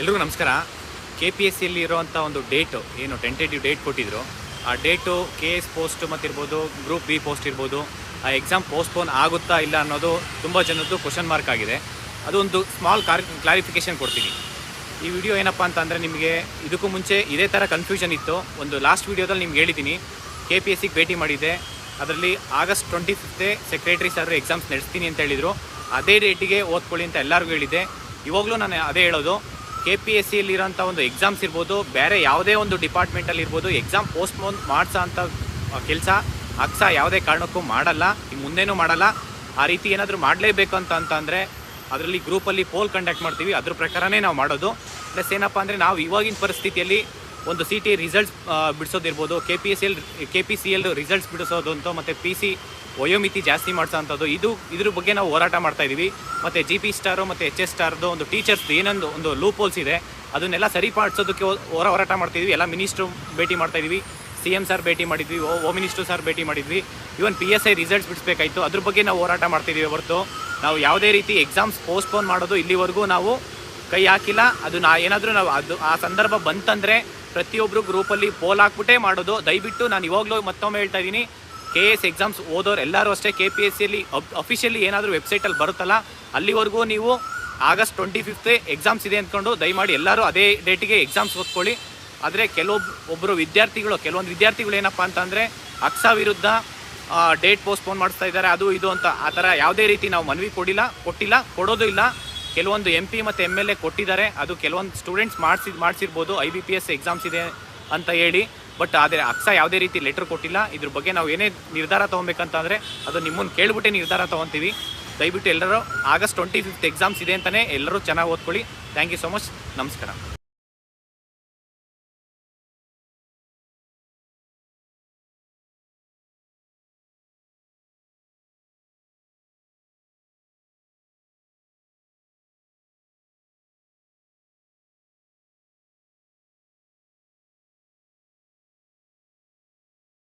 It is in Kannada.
ಎಲ್ರಿಗೂ ನಮಸ್ಕಾರ. KPSCಯಲ್ಲಿ ಇರುವಂಥ ಒಂದು ಡೇಟು ಏನು ಟೆಂಟೇಟಿವ್ ಡೇಟ್ ಕೊಟ್ಟಿದ್ರು, ಆ ಡೇಟು KS ಪೋಸ್ಟ್ ಮತ್ತಿರ್ಬೋದು, ಗ್ರೂಪ್ ಬಿ ಪೋಸ್ಟ್ ಇರ್ಬೋದು, ಆ ಎಕ್ಸಾಮ್ ಪೋಸ್ಟ್ಪೋನ್ ಆಗುತ್ತಾ ಇಲ್ಲ ಅನ್ನೋದು ತುಂಬ ಜನದ್ದು ಕ್ವಶನ್ ಮಾರ್ಕ್ ಆಗಿದೆ. ಅದು ಒಂದು ಸ್ಮಾಲ್ ಕ್ಲಾರಿಫಿಕೇಷನ್ ಕೊಡ್ತೀನಿ. ಈ ವಿಡಿಯೋ ಏನಪ್ಪ ಅಂತಂದರೆ, ನಿಮಗೆ ಇದಕ್ಕೂ ಮುಂಚೆ ಇದೇ ಥರ ಕನ್ಫ್ಯೂಷನ್ ಇತ್ತು. ಒಂದು ಲಾಸ್ಟ್ ವೀಡಿಯೋದಲ್ಲಿ ನಿಮ್ಗೆ ಹೇಳಿದ್ದೀನಿ, KPSCಗೆ ಭೇಟಿ ಮಾಡಿದ್ದೆ. ಅದರಲ್ಲಿ August 25 ಸೆಕ್ರೆಟರಿ ಸರ್ ಎಕ್ಸಾಮ್ಸ್ ನಡೆಸ್ತೀನಿ ಅಂತ ಹೇಳಿದರು. ಅದೇ ಡೇಟಿಗೆ ಓದ್ಕೊಳ್ಳಿ ಅಂತ ಎಲ್ಲರಿಗೂ ಹೇಳಿದ್ದೆ. ಇವಾಗಲೂ ನಾನು ಅದೇ ಹೇಳೋದು, KPSCಯಲ್ಲಿರೋಂಥ ಒಂದು ಎಕ್ಸಾಮ್ಸ್ ಇರ್ಬೋದು, ಬೇರೆ ಯಾವುದೇ ಒಂದು ಡಿಪಾರ್ಟ್ಮೆಂಟಲ್ಲಿ ಇರ್ಬೋದು, ಎಕ್ಸಾಮ್ ಪೋಸ್ಟ್ಪೋನ್ ಮಾಡಿಸೋ ಅಂಥ ಕೆಲಸ ಅಕ್ಸ ಯಾವುದೇ ಕಾರಣಕ್ಕೂ ಮಾಡಲ್ಲ, ಇನ್ನು ಮುಂದೇನೂ ಮಾಡಲ್ಲ. ಆ ರೀತಿ ಏನಾದರೂ ಮಾಡಲೇಬೇಕು ಅಂತಂದರೆ ಅದರಲ್ಲಿ ಗ್ರೂಪಲ್ಲಿ ಪೋಲ್ ಕಂಡಕ್ಟ್ ಮಾಡ್ತೀವಿ, ಅದ್ರ ಪ್ರಕಾರನೇ ನಾವು ಮಾಡೋದು. ಪ್ಲಸ್ ಏನಪ್ಪ ಅಂದರೆ, ನಾವು ಇವಾಗಿನ ಪರಿಸ್ಥಿತಿಯಲ್ಲಿ ಒಂದು CT ರಿಸಲ್ಟ್ಸ್ ಬಿಡಿಸೋದಿರ್ಬೋದು, KPCL ರಿಸಲ್ಟ್ಸ್ ಬಿಡಿಸೋದು ಅಂತ, ಮತ್ತು PC ವಯೋಮಿತಿ ಜಾಸ್ತಿ ಮಾಡಿಸೋಂಥದ್ದು, ಇದ್ರ ಬಗ್ಗೆ ನಾವು ಹೋರಾಟ ಮಾಡ್ತಾಯಿದ್ದೀವಿ. ಮತ್ತು GP ಸ್ಟಾರು ಮತ್ತು HS ಸ್ಟಾರ್ದು ಒಂದು ಟೀಚರ್ಸ್ ಏನೊಂದು ಒಂದು ಲೂಪ್ ಹೋಲ್ಸ್ ಇದೆ, ಅದನ್ನೆಲ್ಲ ಸರಿಪಡಿಸೋದಕ್ಕೆ ಹೋರಾಟ ಮಾಡ್ತಾಯಿದ್ವಿ. ಎಲ್ಲ ಮಿನಿಸ್ಟ್ರು ಭೇಟಿ ಮಾಡ್ತಾಯಿದ್ವಿ, CM ಸರ್ ಭೇಟಿ ಮಾಡಿದ್ವಿ, ಹೋಮ್ ಮಿನಿಸ್ಟ್ರು ಸರ್ ಭೇಟಿ ಮಾಡಿದ್ವಿ. ಈವನ್ PSI ರಿಸಲ್ಟ್ಸ್ ಬಿಡಿಸ್ಬೇಕಾಯಿತು, ಅದ್ರ ಬಗ್ಗೆ ನಾವು ಹೋರಾಟ ಮಾಡ್ತಿದ್ದೀವಿ ಹೊರತು ನಾವು ಯಾವುದೇ ರೀತಿ ಎಕ್ಸಾಮ್ಸ್ ಪೋಸ್ಟ್ಪೋನ್ ಮಾಡೋದು ಇಲ್ಲಿವರೆಗೂ ನಾವು ಕೈ ಹಾಕಿಲ್ಲ. ಅದು ಏನಾದರೂ ನಾವು ಆ ಸಂದರ್ಭ ಬಂತಂದರೆ ಪ್ರತಿಯೊಬ್ಬರು ಗ್ರೂಪಲ್ಲಿ ಪೋಲ್ ಹಾಕ್ಬಿಟ್ಟೇ ಮಾಡೋದು. ದಯವಿಟ್ಟು ನಾನು ಇವಾಗಲೂ ಮತ್ತೊಮ್ಮೆ ಹೇಳ್ತಾ ಇದ್ದೀನಿ, KS ಎಕ್ಸಾಮ್ಸ್ ಓದೋರು ಎಲ್ಲರೂ ಅಷ್ಟೇ, KPSCಯಲ್ಲಿ ಅಫಿಷಿಯಲಿ ಏನಾದರೂ ವೆಬ್ಸೈಟಲ್ಲಿ ಬರುತ್ತಲ್ಲ, ಅಲ್ಲಿವರೆಗೂ ನೀವು August 25 ಎಕ್ಸಾಮ್ಸ್ ಇದೆ ಅಂದ್ಕೊಂಡು ದಯಮಾಡಿ ಎಲ್ಲರೂ ಅದೇ ಡೇಟಿಗೆ ಎಕ್ಸಾಮ್ಸ್ ಓದ್ಕೊಳ್ಳಿ. ಆದರೆ ಕೆಲವೊಂದು ವಿದ್ಯಾರ್ಥಿಗಳು ಏನಪ್ಪ ಅಂತಂದರೆ, ಅಕ್ಸ ವಿರುದ್ಧ ಡೇಟ್ ಪೋಸ್ಟ್ಪೋನ್ ಮಾಡಿಸ್ತಾ ಇದ್ದಾರೆ, ಅದು ಇದು ಅಂತ. ಆ ಥರ ಯಾವುದೇ ರೀತಿ ನಾವು ಮನವಿ ಕೊಟ್ಟಿಲ್ಲ, ಕೊಡೋದು ಇಲ್ಲ. ಕೆಲವೊಂದು MP ಮತ್ತು MLA ಕೊಟ್ಟಿದ್ದಾರೆ, ಅದು ಕೆಲವೊಂದು ಸ್ಟೂಡೆಂಟ್ಸ್ ಮಾಡಿಸಿರ್ಬೋದು, IBPS ಎಕ್ಸಾಮ್ಸ್ ಇದೆ ಅಂತ ಹೇಳಿ. ಬಟ್ ಆದರೆ ಅಕ್ಸ ಯಾವುದೇ ರೀತಿ ಲೆಟ್ರ್ ಕೊಟ್ಟಿಲ್ಲ. ಇದ್ರ ಬಗ್ಗೆ ನಾವು ಏನೇ ನಿರ್ಧಾರ ತೊಗೊಬೇಕಂತಂದರೆ ಅದು ನಿಮ್ಮನ್ನು ಕೇಳ್ಬಿಟ್ಟೆ ನಿರ್ಧಾರ ತೊಗೊತೀವಿ. ದಯವಿಟ್ಟು ಎಲ್ಲರೂ August 25 ಎಕ್ಸಾಮ್ಸ್ ಇದೆ ಅಂತಲೇ ಎಲ್ಲರೂ ಚೆನ್ನಾಗಿ ಓದ್ಕೊಳ್ಳಿ. Thank you so much. ನಮಸ್ಕಾರ.